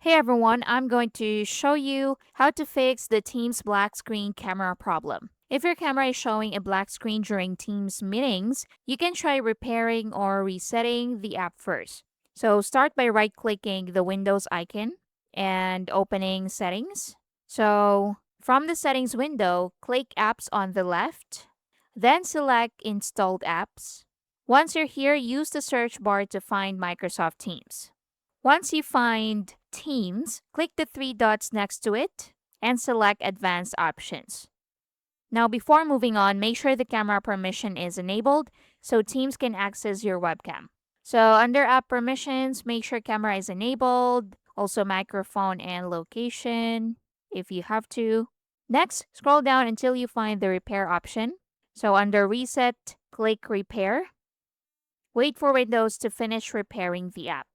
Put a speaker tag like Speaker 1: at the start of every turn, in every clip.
Speaker 1: Hey everyone, I'm going to show you how to fix the Teams black screen camera problem. If your camera is showing a black screen during Teams meetings, you can try repairing or resetting the app first. So start by right-clicking the Windows icon and opening Settings. So from the Settings window, click Apps on the left, then select Installed Apps. Once you're here, use the search bar to find Microsoft Teams. Once you find Teams, click the three dots next to it and select Advanced Options. Now, before moving on, make sure the camera permission is enabled so Teams can access your webcam. So, under App Permissions, make sure camera is enabled, also microphone and location if you have to. Next, scroll down until you find the repair option. So, under Reset, click Repair. Wait for Windows to finish repairing the app.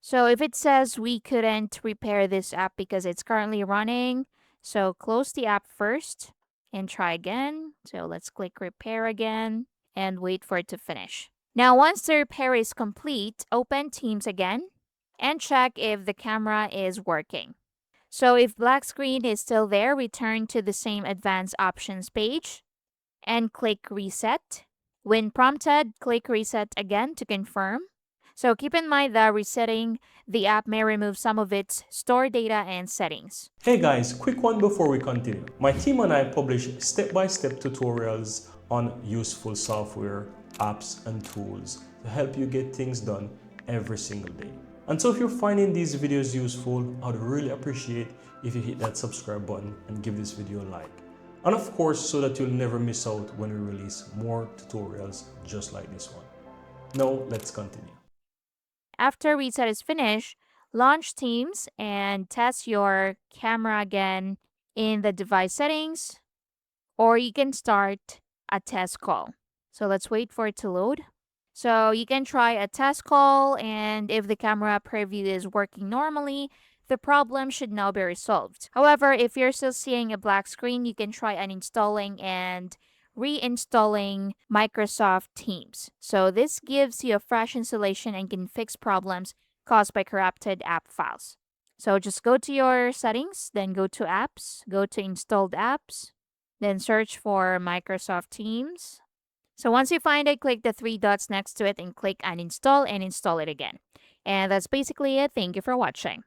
Speaker 1: So if it says we couldn't repair this app because it's currently running, so close the app first and try again. So let's click repair again and wait for it to finish. Now, once the repair is complete, open Teams again and check if the camera is working. So if black screen is still there, return to the same advanced options page and click reset. When prompted, click reset again to confirm. So keep in mind that resetting the app may remove some of its stored data and settings.
Speaker 2: Hey guys, quick one before we continue. My team and I publish step-by-step tutorials on useful software, apps, and tools to help you get things done every single day. And so if you're finding these videos useful, I'd really appreciate if you hit that subscribe button and give this video a like. And of course, so that you'll never miss out when we release more tutorials just like this one. Now, let's continue.
Speaker 1: After reset is finished, launch Teams and test your camera again in the device settings, or you can start a test call. So let's wait for it to load. So you can try a test call, and if the camera preview is working normally, the problem should now be resolved. However, if you're still seeing a black screen, you can try uninstalling and reinstalling Microsoft Teams. So this gives you a fresh installation and can fix problems caused by corrupted app files. So just go to your settings, then go to apps, go to installed apps, then search for Microsoft Teams. So once you find it, click the three dots next to it and click uninstall and install it again. And that's basically it. Thank you for watching.